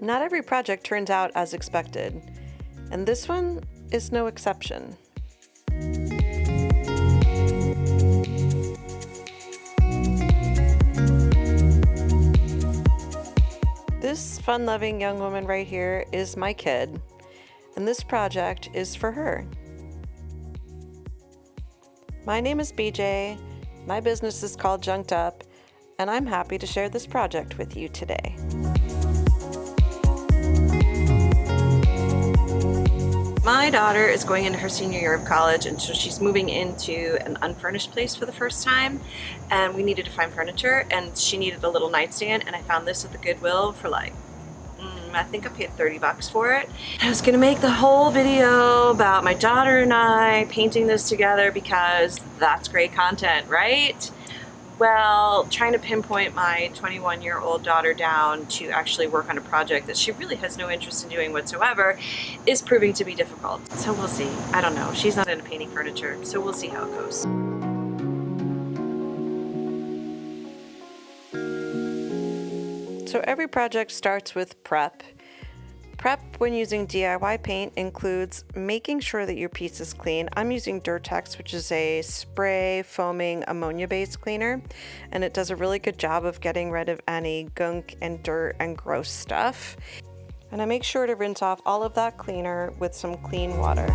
Not every project turns out as expected, and this one is no exception. This fun-loving young woman right here is my kid, and this project is for her. My name is BJ, my business is called Junked Up, and I'm happy to share this project with you today. My daughter is going into her senior year of college, and so she's moving into an unfurnished place for the first time, and we needed to find furniture, and she needed a little nightstand, and I found this at the Goodwill for like, I think I paid 30 bucks for it. I was gonna make the whole video about my daughter and I painting this together because that's great content, right? Well, trying to pinpoint my 21-year-old daughter down to actually work on a project that she really has no interest in doing whatsoever is proving to be difficult. So we'll see. I don't know. She's not into painting furniture, so we'll see how it goes. So every project starts with prep. Prep when using DIY paint includes making sure that your piece is clean. I'm using Durtex, which is a spray foaming ammonia-based cleaner, and it does a really good job of getting rid of any gunk and dirt and gross stuff. And I make sure to rinse off all of that cleaner with some clean water.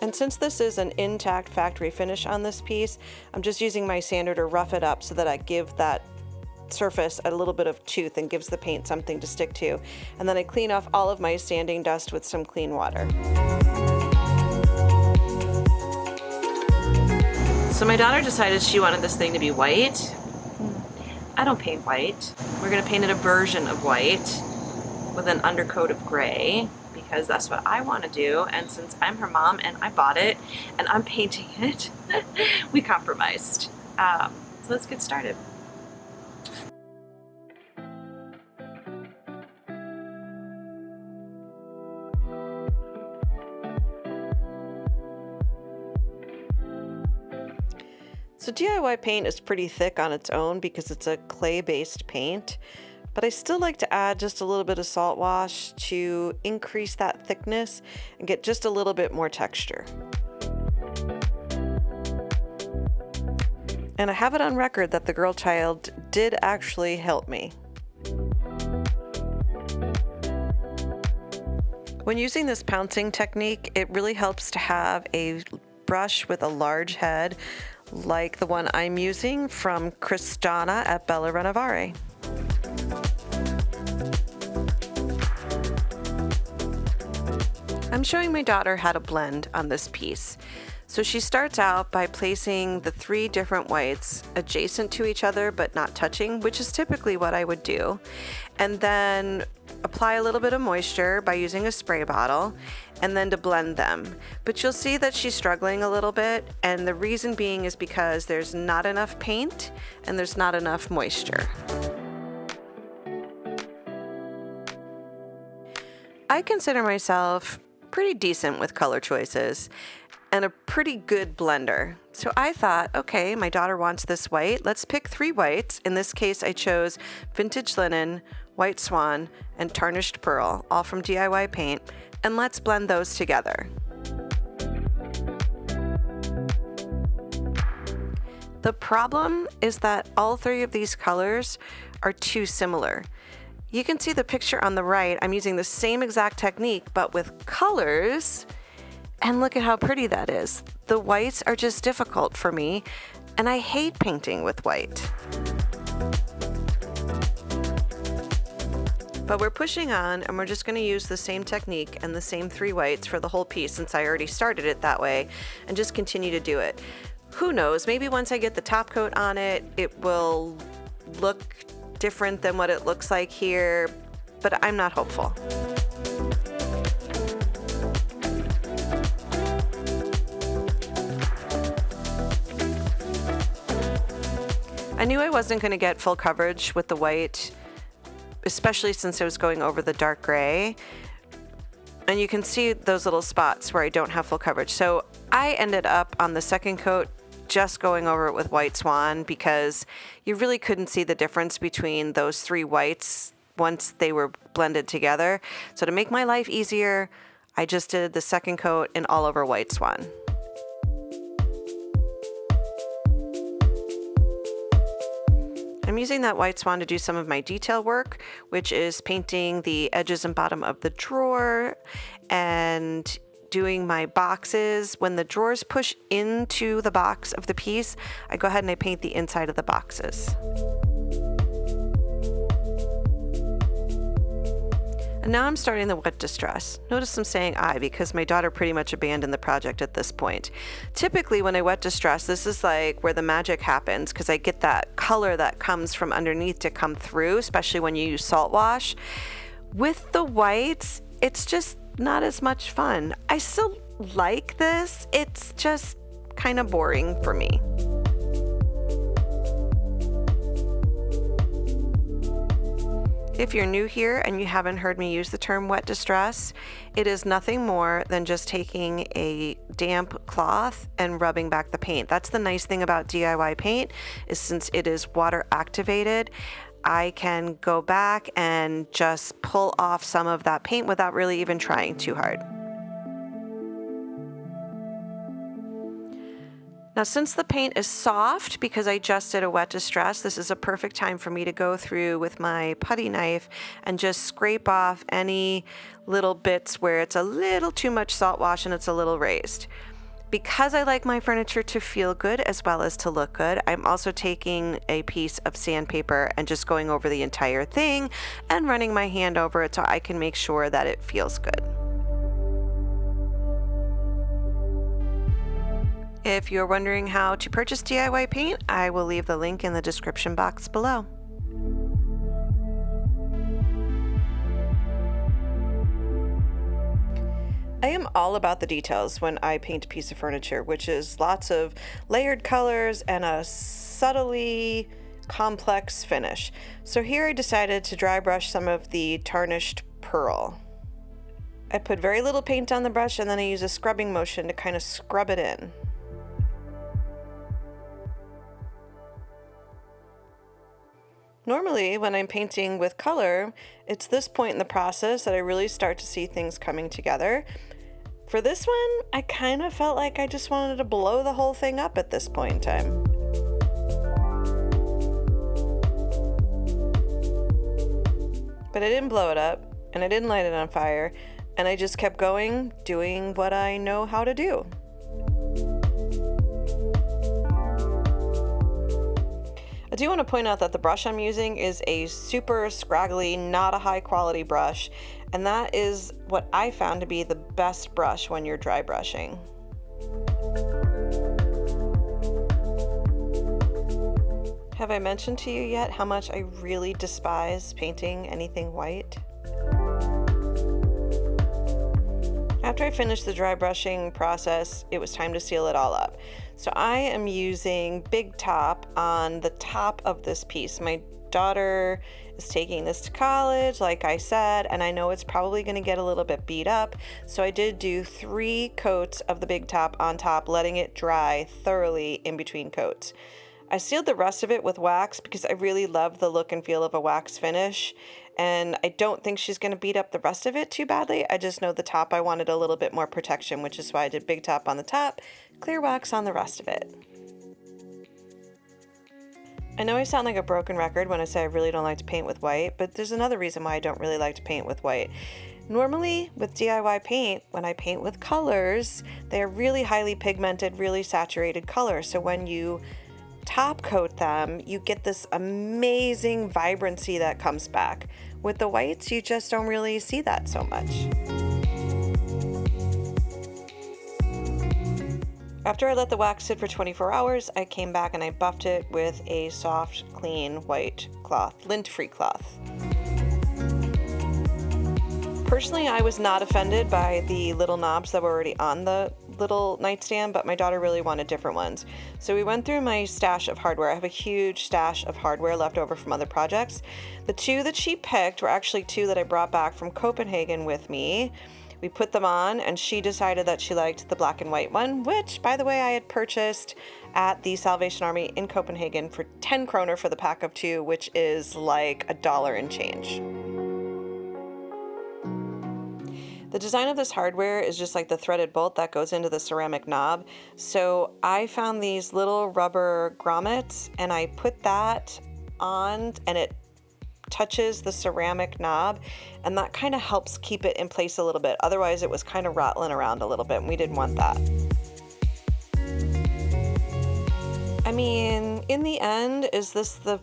And since this is an intact factory finish on this piece, I'm just using my sander to rough it up so that I give that surface a little bit of tooth and gives the paint something to stick to. And then I clean off all of my sanding dust with some clean water. So my daughter decided she wanted this thing to be white. I don't paint white. We're gonna paint it a version of white with an undercoat of gray, because that's what I want to do, and since I'm her mom and I bought it and I'm painting it, we compromised. So let's get started. So DIY paint is pretty thick on its own because it's a clay-based paint, but I still like to add just a little bit of Saltwash to increase that thickness and get just a little bit more texture. And I have it on record that the girl child did actually help me. When using this pouncing technique, it really helps to have a brush with a large head like the one I'm using from Cristana at Bella Renovare. I'm showing my daughter how to blend on this piece. So she starts out by placing the 3 different whites adjacent to each other but not touching, which is typically what I would do. And then apply a little bit of moisture by using a spray bottle and then to blend them. But you'll see that she's struggling a little bit, and the reason being is because there's not enough paint and there's not enough moisture. I consider myself pretty decent with color choices and a pretty good blender. So I thought, okay, my daughter wants this white. Let's pick 3 whites. In this case, I chose Vintage Linen, White Swan, and Tarnished Pearl, all from DIY Paint, and let's blend those together. The problem is that all 3 of these colors are too similar. You can see the picture on the right. I'm using the same exact technique, but with colors, and look at how pretty that is. The whites are just difficult for me, and I hate painting with white. But we're pushing on, and we're just going to use the same technique and the same 3 whites for the whole piece, since I already started it that way, and just continue to do it. Who knows, maybe once I get the top coat on it, it will look different than what it looks like here, but I'm not hopeful. I knew I wasn't going to get full coverage with the white, especially since I was going over the dark gray. And you can see those little spots where I don't have full coverage. So I ended up on the second coat just going over it with white Swan because you really couldn't see the difference between those three whites once they were blended together. So to make my life easier, I just did the second coat in all over white Swan. I'm using that white Swan to do some of my detail work, which is painting the edges and bottom of the drawer and doing my boxes. When the drawers push into the box of the piece, I go ahead and I paint the inside of the boxes. And now I'm starting the wet distress. Notice I'm saying I because my daughter pretty much abandoned the project at this point. Typically when I wet distress, this is like where the magic happens because I get that color that comes from underneath to come through, especially when you use Saltwash. With the whites, it's just not as much fun. I still like this, it's just kind of boring for me. If you're new here and you haven't heard me use the term wet distress, it is nothing more than just taking a damp cloth and rubbing back the paint. That's the nice thing about DIY paint, is since it is water activated, I can go back and just pull off some of that paint without really even trying too hard. Now, since the paint is soft, because I just did a wet distress, this is a perfect time for me to go through with my putty knife and just scrape off any little bits where it's a little too much Saltwash and it's a little raised. Because I like my furniture to feel good as well as to look good, I'm also taking a piece of sandpaper and just going over the entire thing and running my hand over it so I can make sure that it feels good. If you're wondering how to purchase DIY paint, I will leave the link in the description box below. I am all about the details when I paint a piece of furniture, which is lots of layered colors and a subtly complex finish. So here I decided to dry brush some of the Tarnished Pearl. I put very little paint on the brush and then I use a scrubbing motion to kind of scrub it in. Normally, when I'm painting with color, it's this point in the process that I really start to see things coming together. For this one, I kind of felt like I just wanted to blow the whole thing up at this point in time. But I didn't blow it up, and I didn't light it on fire, and I just kept going, doing what I know how to do. I do want to point out that the brush I'm using is a super scraggly, not a high quality brush, and that is what I found to be the best brush when you're dry brushing. Have I mentioned to you yet how much I really despise painting anything white? After I finished the dry brushing process, it was time to seal it all up. So I am using Big Top on the top of this piece. My daughter is taking this to college, like I said, and I know it's probably going to get a little bit beat up. So I did do 3 coats of the Big Top on top, letting it dry thoroughly in between coats. I sealed the rest of it with wax because I really love the look and feel of a wax finish, and I don't think she's going to beat up the rest of it too badly. I just know the top I wanted a little bit more protection, which is why I did Big Top on the top, clear wax on the rest of it. I know I sound like a broken record when I say I really don't like to paint with white, but there's another reason why I don't really like to paint with white. Normally, with DIY paint, when I paint with colors, they're really highly pigmented, really saturated colors. So when you top coat them, you get this amazing vibrancy that comes back. With the whites, you just don't really see that so much. After I let the wax sit for 24 hours, I came back and I buffed it with a soft, clean white cloth, lint-free cloth. Personally, I was not offended by the little knobs that were already on the little nightstand, but my daughter really wanted different ones. So we went through my stash of hardware. I have a huge stash of hardware left over from other projects. The 2 that she picked were actually 2 that I brought back from Copenhagen with me. We put them on, and she decided that she liked the black and white one, which, by the way, I had purchased at the Salvation Army in Copenhagen for 10 kroner for the pack of 2, which is like $1 and change. The design of this hardware is just like the threaded bolt that goes into the ceramic knob. So I found these little rubber grommets and I put that on, and it touches the ceramic knob, and that kind of helps keep it in place a little bit. Otherwise it was kind of rattling around a little bit and we didn't want that. I mean, in the end, is this the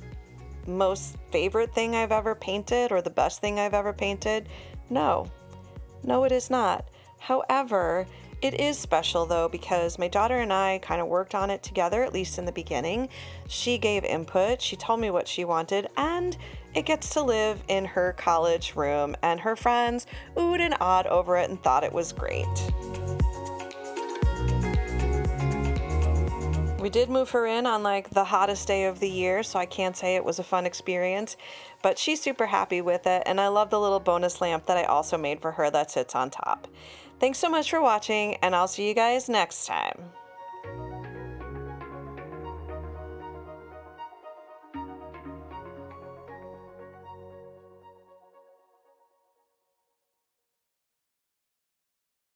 most favorite thing I've ever painted or the best thing I've ever painted? No. No, it is not. However, it is special though, because my daughter and I kind of worked on it together, at least in the beginning. She gave input, she told me what she wanted, and it gets to live in her college room, and her friends oohed and awed over it and thought it was great. We did move her in on like the hottest day of the year, so I can't say it was a fun experience, but she's super happy with it, and I love the little bonus lamp that I also made for her that sits on top. Thanks so much for watching, and I'll see you guys next time.